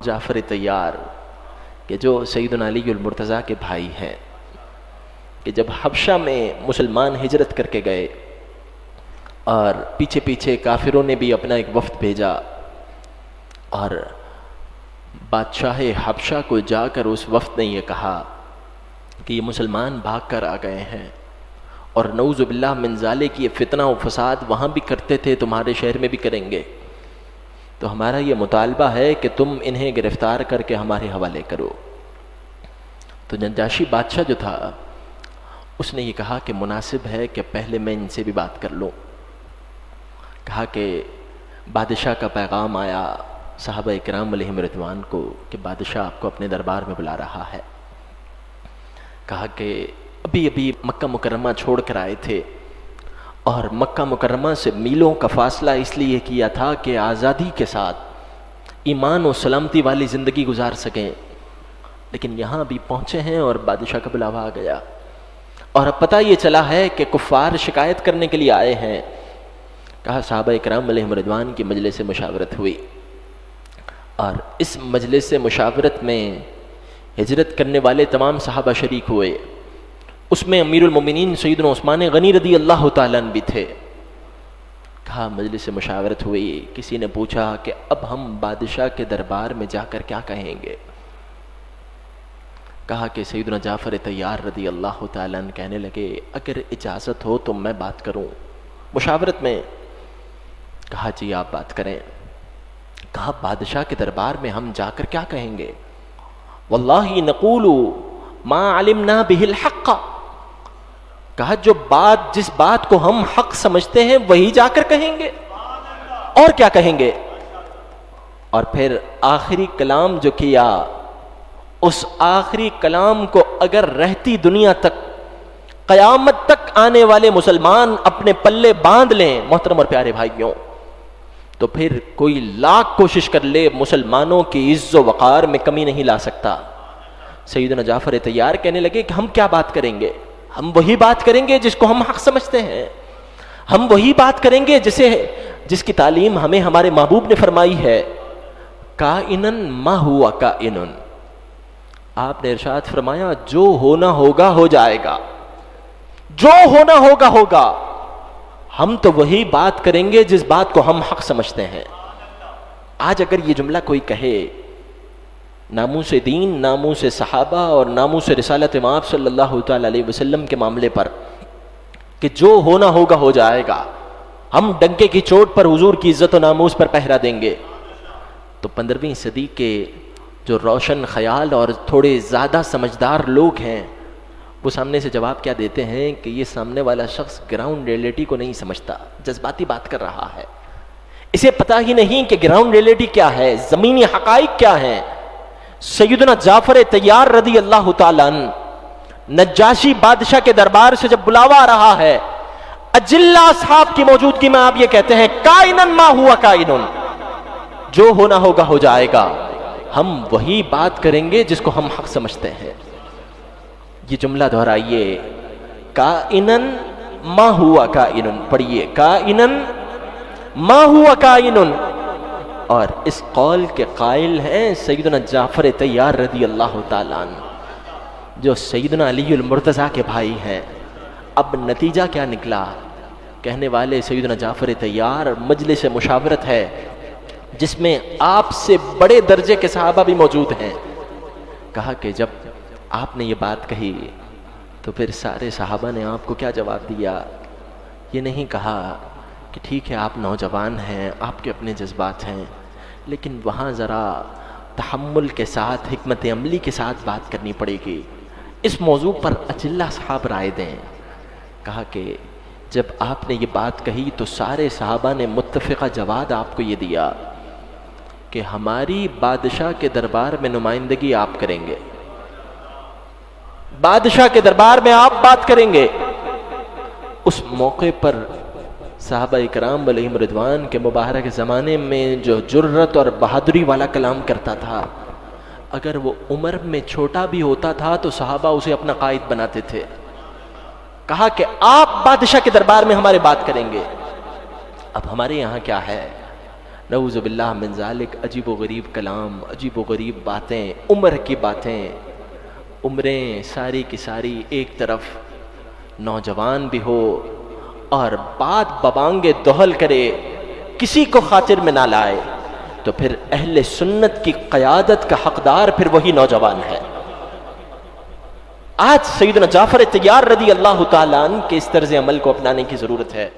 جعفر طیار کہ جو سیدنا علی المرتضیٰ کے بھائی ہیں، کہ جب حبشہ میں مسلمان ہجرت کر کے گئے اور پیچھے پیچھے کافروں نے بھی اپنا ایک وفد بھیجا اور بادشاہ حبشہ کو جا کر اس وفد نے یہ کہا کہ یہ مسلمان بھاگ کر آ گئے ہیں اور نعوذ باللہ من ذالک یہ فتنہ و فساد وہاں بھی کرتے تھے، تمہارے شہر میں بھی کریں گے، تو ہمارا یہ مطالبہ ہے کہ تم انہیں گرفتار کر کے ہمارے حوالے کرو۔ تو نجاشی بادشاہ جو تھا اس نے یہ کہا کہ مناسب ہے کہ پہلے میں ان سے بھی بات کر لوں۔ کہا کہ بادشاہ کا پیغام آیا صحابہ اکرام علیہم رضوان کو کہ بادشاہ آپ کو اپنے دربار میں بلا رہا ہے۔ کہا کہ ابھی مکہ مکرمہ چھوڑ کر آئے تھے اور مکہ مکرمہ سے میلوں کا فاصلہ اس لیے کیا تھا کہ آزادی کے ساتھ ایمان و سلامتی والی زندگی گزار سکیں، لیکن یہاں بھی پہنچے ہیں اور بادشاہ کا بلاوا آ گیا اور اب پتہ یہ چلا ہے کہ کفار شکایت کرنے کے لیے آئے ہیں۔ کہا صحابہ اکرام علیہم رضوان کی مجلس مشاورت ہوئی اور اس مجلس مشاورت میں ہجرت کرنے والے تمام صحابہ شریک ہوئے۔ اس میں امیر المومنین سیدنا عثمان غنی رضی اللہ تعالیٰ عنہ بھی تھے۔ کہا مجلس مشاورت ہوئی، کسی نے پوچھا کہ اب ہم بادشاہ کے دربار میں جا کر کیا کہیں گے؟ کہا کہ سیدنا جعفر طیار رضی اللہ تعالیٰ عنہ کہنے لگے اگر اجازت ہو تو میں بات کروں مشاورت میں۔ کہا جی آپ بات کریں۔ کہا بادشاہ کے دربار میں ہم جا کر کیا کہیں گے؟ واللہ نقول ما علمنا به الحق۔ کہا جس بات کو ہم حق سمجھتے ہیں وہی جا کر کہیں گے، اور کیا کہیں گے؟ اور پھر آخری کلام جو کیا، اس آخری کلام کو اگر رہتی دنیا تک قیامت تک آنے والے مسلمان اپنے پلے باندھ لیں محترم اور پیارے بھائیوں، تو پھر کوئی لاکھ کوشش کر لے مسلمانوں کی عز و وقار میں کمی نہیں لا سکتا۔ سیدنا جعفر طیار کہنے لگے کہ ہم کیا بات کریں گے؟ ہم وہی بات کریں گے جس کو ہم حق سمجھتے ہیں، ہم وہی بات کریں گے جس کی تعلیم ہمیں ہمارے محبوب نے فرمائی ہے، کائنن ما ہوا کائنن۔ آپ نے ارشاد فرمایا جو ہونا ہوگا ہو جائے گا، جو ہونا ہوگا ہوگا۔ ہم تو وہی بات کریں گے جس بات کو ہم حق سمجھتے ہیں۔ آج اگر یہ جملہ کوئی کہے ناموس دین، ناموس صحابہ اور ناموس رسالت مآب صلی اللہ تعالی علیہ وسلم کے معاملے پر کہ جو ہونا ہوگا ہو جائے گا، ہم ڈنکے کی چوٹ پر حضور کی عزت و ناموس پر پہرا دیں گے، تو 15ویں صدی کے جو روشن خیال اور تھوڑے زیادہ سمجھدار لوگ ہیں وہ سامنے سے جواب کیا دیتے ہیں کہ یہ سامنے والا شخص گراؤنڈ ریئلٹی کو نہیں سمجھتا، جذباتی بات کر رہا ہے، اسے پتہ ہی نہیں کہ گراؤنڈ ریئلٹی کیا ہے، زمینی حقائق کیا ہیں۔ سیدنا جعفر طیار رضی اللہ تعالیٰ عنہ نجاشی بادشاہ کے دربار سے جب بلاوا آ رہا ہے، اجلہ اصحاب کی موجودگی میں آپ یہ کہتے ہیں کائنن ما ہوا کائنن، جو ہونا ہوگا ہو جائے گا، ہم وہی بات کریں گے جس کو ہم حق سمجھتے ہیں۔ یہ جملہ دہرائیے، کائنن ما ہوا کائنن، پڑھیے کائنن ما ہوا کائنن، اور اس قول کے قائل ہیں سیدنا جعفر طیار رضی اللہ تعالیٰ عنہ جو سیدنا علی المرتضیٰ کے بھائی ہیں۔ اب نتیجہ کیا نکلا؟ کہنے والے سیدنا جعفر طیار مجلس مشاورت ہے جس میں آپ سے بڑے درجے کے صحابہ بھی موجود ہیں۔ کہا کہ جب آپ نے یہ بات کہی تو پھر سارے صحابہ نے آپ کو کیا جواب دیا؟ یہ نہیں کہا کہ ٹھیک ہے آپ نوجوان ہیں، آپ کے اپنے جذبات ہیں، لیکن وہاں ذرا تحمل کے ساتھ حکمت عملی کے ساتھ بات کرنی پڑے گی، اس موضوع پر اجلہ صاحب رائے دیں۔ کہا کہ جب آپ نے یہ بات کہی تو سارے صحابہ نے متفقہ جواب آپ کو یہ دیا کہ ہماری بادشاہ کے دربار میں نمائندگی آپ کریں گے، بادشاہ کے دربار میں آپ بات کریں گے۔ اس موقع پر صحابہ اکرام علیہم رضوان کے مبارک زمانے میں جو جرت اور بہادری والا کلام کرتا تھا، اگر وہ عمر میں چھوٹا بھی ہوتا تھا تو صحابہ اسے اپنا قائد بناتے تھے۔ کہا کہ آپ بادشاہ کے دربار میں ہمارے بات کریں گے۔ اب ہمارے یہاں کیا ہے، نعوذ باللہ من ذالک، عجیب و غریب کلام، عجیب و غریب باتیں، عمر کی باتیں، عمریں ساری کی ساری ایک طرف، نوجوان بھی ہو اور بات ببانگے دہل کرے، کسی کو خاطر میں نہ لائے، تو پھر اہل سنت کی قیادت کا حقدار پھر وہی نوجوان ہے۔ آج سیدنا جعفر طیار رضی اللہ تعالیٰ عنہ کے اس طرز عمل کو اپنانے کی ضرورت ہے۔